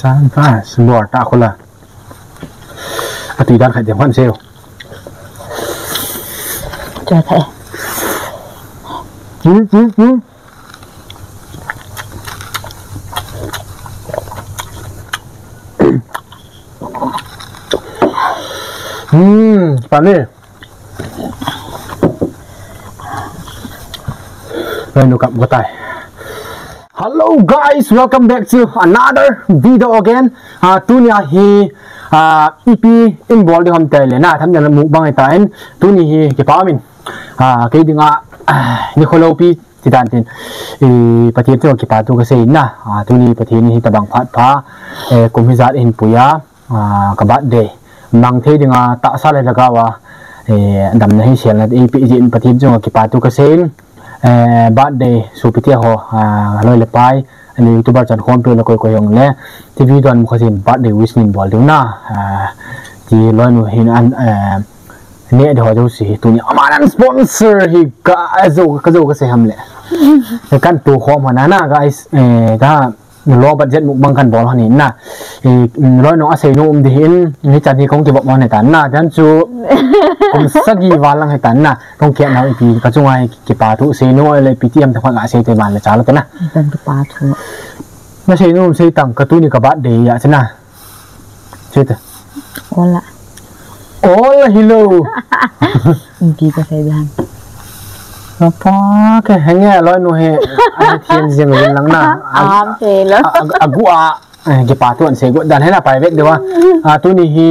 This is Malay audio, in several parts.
Santai, semua tak aku lah. Atau tidak kat jaman sel. Jadi. Panis. Menu kat Botai. Hello guys, welcome back to another video again. Tu ni hi EP involved di homtai le na tham yang mukbang itain. Tu ni hi ke pamin. Ke dinga ni kholopi tidantin. Patien tu ke patu ke sein na. Tu ni patien ni tabang phat pha kumhizat in puya kabat de. Mang the dinga ta sa le lagawa dam na hi sial na EP jin patien tu ke patu ke sein. Birthday supitia ho haloi lepai ani youtuber chan khom pe la koi koi hong le tv don mukhasin birthday wish nin bol ding na ti lon hin an ne de ho jo si tu ni amanan sponsor hi ka zo ka se ham le kan tu khom hana na guys da low budget mukbang kan bol hani na loi no asai no de hin ni chan ni kong ti bok mon tan na dan chu kong sagi walang hetan na kong kya na ipi ka chungai ki pa thu se no le ptm ta phang a se te ban la cha la ta na dan ki pa thu na se no se tang ka tu ni ka ba de ya chana che ta hola hello ki ka se dan apa ke hanya loi no he a thien jeng len lang na am se lo agu a ki pa tu an se go dan he na private de wa tu ni hi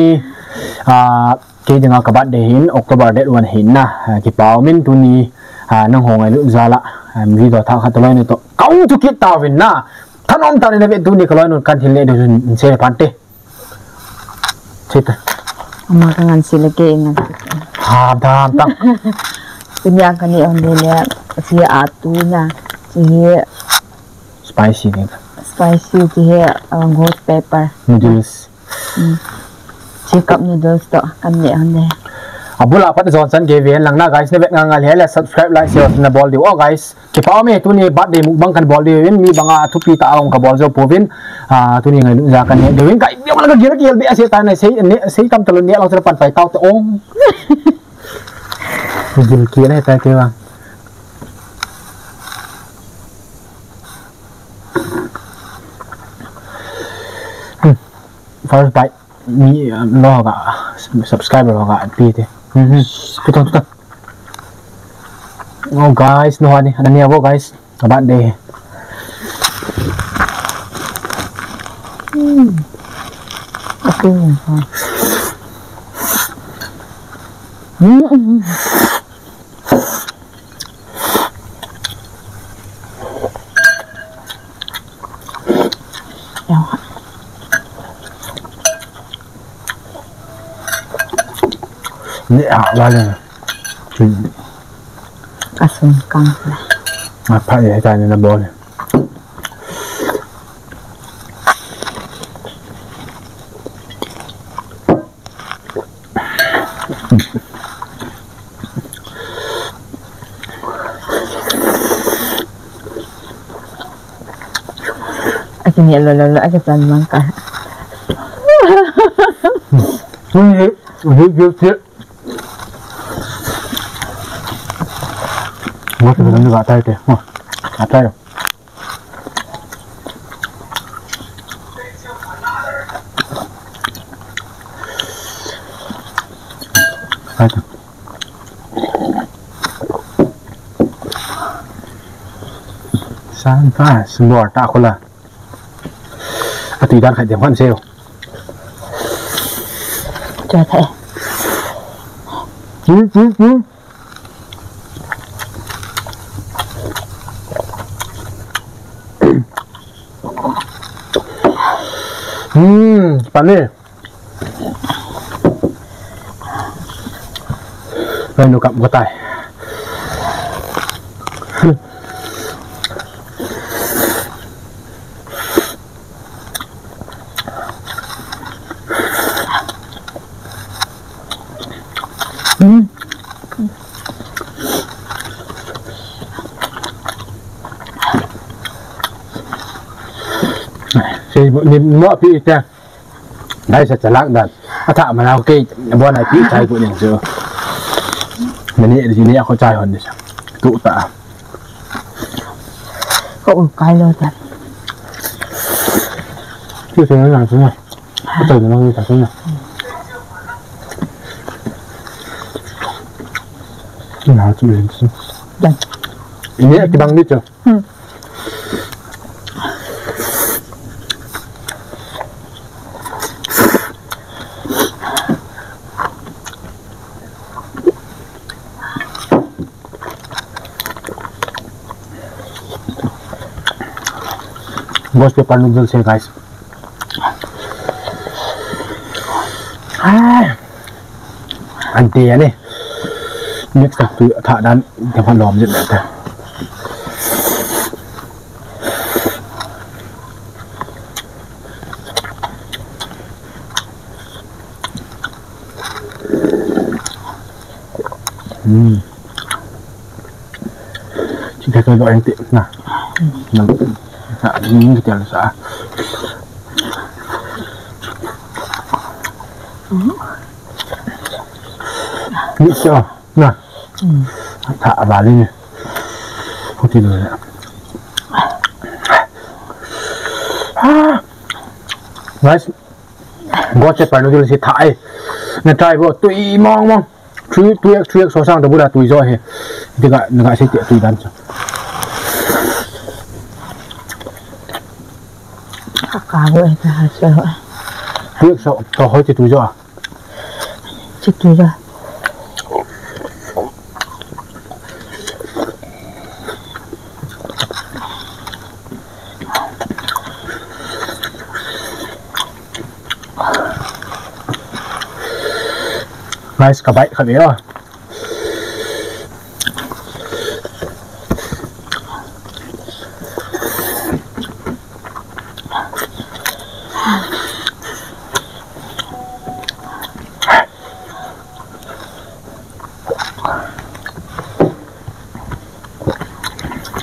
ke dinga kabat de hin October date 1 hin na ki paw min tu ni nang hong ai lu zala video tha khat loi ni to kaung tu ki ta win na thanom ta ne be tu ni kaloi no kan thil le de se pante chita ama ka ngan sila ke na dam tang punya kan ni on de le si atu na si spicy ni si hot pepper noodles cup noodles to kan ni on de abula pat Johnson ke ven lang na guys ne bet ngal hele subscribe like share na bol di guys ke paw me tu ni birthday mukbang kan bol di win mi banga thupi ta ong ka bol jo povin tu ni ngai lu ja kan ne de win kai bi mal ga gira be ase ta ne sei kam talon ne long pan pai tau te ong gil ki ne ta ke wa first bite mi lo ga subscriber lo ga pi te tutok oh guys no ani ana ni abo guys kabat de okay ni la le asun kang ma pa ye ta ni na bo le akin ni lo akin san man ka Hit. What is the got it? I try. Santai, semua tak aku lah. Atau tidak kat jaman sel. Jadi. Panis. Menu kat Botai. si mo pi ta dai sa chalak dan atha mana okay bo nai pi chai ko ning jo ni di ni aku chai hon ni tu ta ko kai lo ta tu se na su na tu na ni ta su na na tu ni su dan ini ki bang ni jo Ghost paper noodles है guys. Anti ya nih. Mix satu tak dan tempat lom je dah. Kita kalau yang tik, nah. Ini kita rasa. Ni siapa? Nah, tak balik ni. Putih dulu. Guys, gua cek pada dulu si Thai. Nanti gua tui mong. Cuy sosang dah buat tui zoh he. Dia nak si tui dan. Kago itu hasil. Dia so hoi tu jo. Citu dah. Nice kabai kali ya.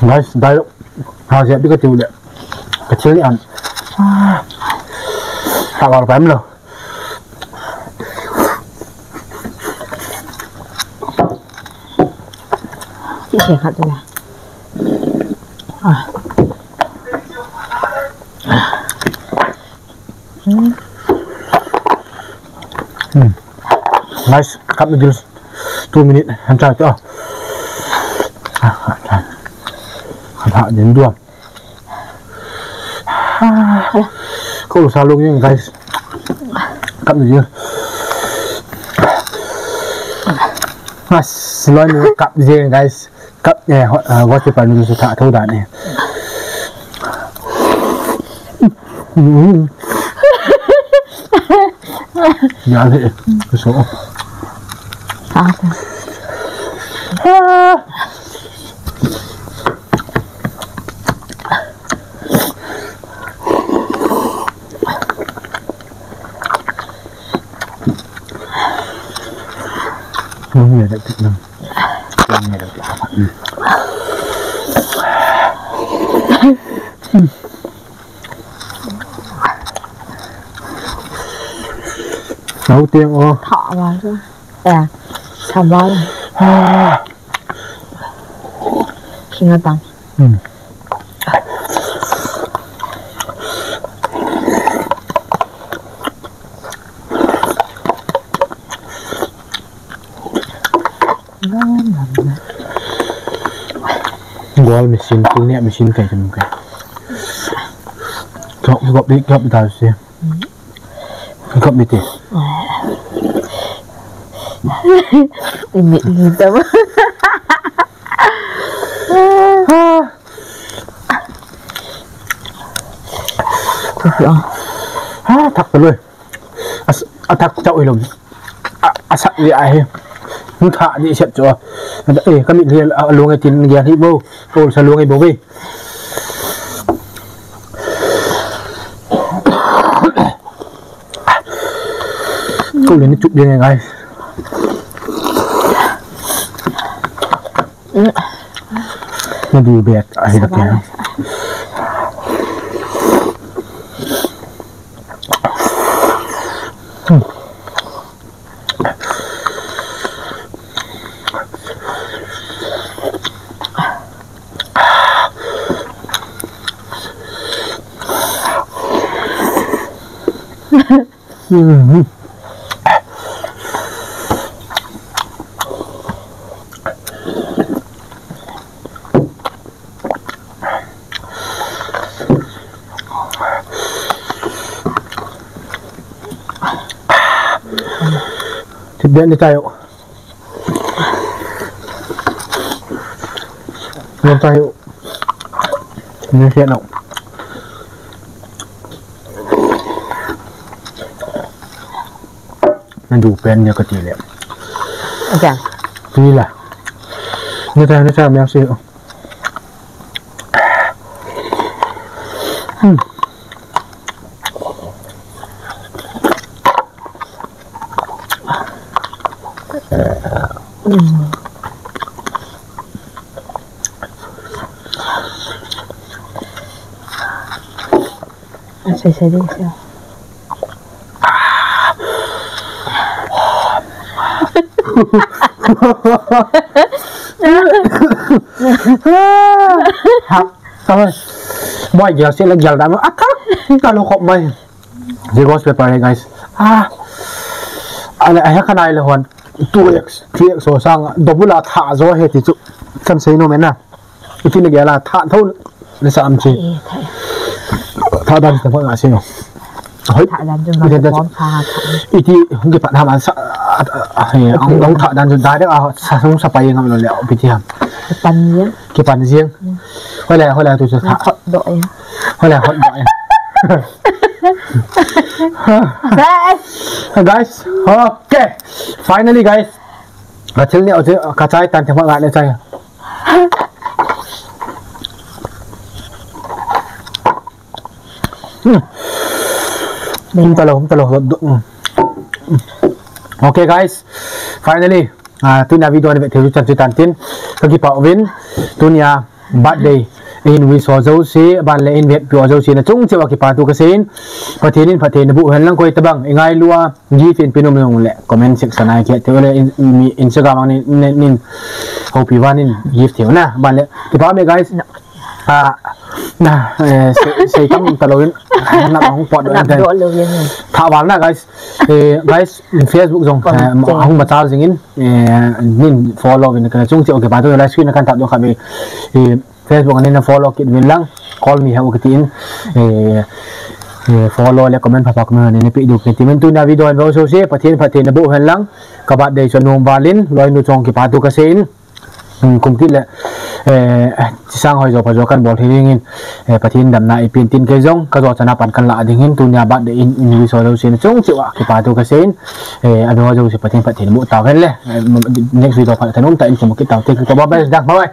Guys, dah siap juga tu dah. Kecil ni an. Tak baru paham loh. Sehat tu lah. Nice, cup noodles. 2 minutes. Hantar tu. Hantar đến đường. Không được sao luôn nha guys. Cup noodles. Mas, lo ni cup je guys. Cup ni gua cepat noodles tak tahu dah ni. Ya ni, besok. Apa? Ini ada tik nam. Ini ada tik apa? Nấu tiếng ô. Thọ vào chứ. Sao vào rồi. Khi nó tăng. Gua mesin punya mesin kayak macam kan. Gop di tahu sih. Gop di tu. Ini hitam. Thắc rồi. Thắc chậu lùm. Sạch gì ai? Nó thả đi sạch cho. Ê, cái miệng liền luôn cái tiền kia thì bố. Cô sẽ luôn cái bố đi. Cô lên nó chụp đi này guys. Nó đi bẹt ở đây là kìa. Then tayo. Then tayo. Ini siya na. Nandupen niya katili. Ayan. Pila. Ini tayo yang siya. Saya dia siya. Boy, dia sila jalan dama. Kalau kok boy. Zero paper guys. Ala ayah kan ayah lawan 2x 3x so sang double la tha zo he ti chu kan sei no mena. Itu ni gala tha thau ni sa am chi. Tha dan ta phang asino. Hoi Thả đàn cho nó bón pha. Iti ngi pa tham an sa ang tha dan jun dai da sa sung sa pai ngam lo leo pi ti ham. Pan nhé. Ki pan riêng. Hồi lại tôi sẽ thả. Hot đội. Hồi lại hot đội. Guys, okay. Finally guys. Batil ni aje kacai tan thang ngat le chai. Okay guys, finally tunya video ni betul cerita tin kaki Pak Win tunya birthday in we so zo si ban le in vet pyo zo si na chung chewa ki pa tu ka sin pathin bu han lang koi tabang ingai lua gi fin pinum yong le comment section ai ke te le Instagram ni nin hope you want in gift you na ban le ki pa me guys say kam talawin na hong pot do den tha wal na guys guys in Facebook jong hong batal jingin nin follow in ka chung chewa ki pa tu live screen kan tap do ka be Facebook ni na follow kit win lang call me ha ukitin follow le comment pa ma ni pi du kit men tu na video no so se pathin na bu han lang ka ba dei sonong balin loi nu chong ki pa tu ka sin kum kit le sang hoi zo pa zo kan bol thingin pathin dam na ipin tin ke jong ka zo chana pan kan la ding hin tu nya ba de in vi so zo sin chong chiwa ki pa tu ka sin ado zo se pathin bu ta ven le next video pa tanum ta in kum kit ta te ka ba ba dak bye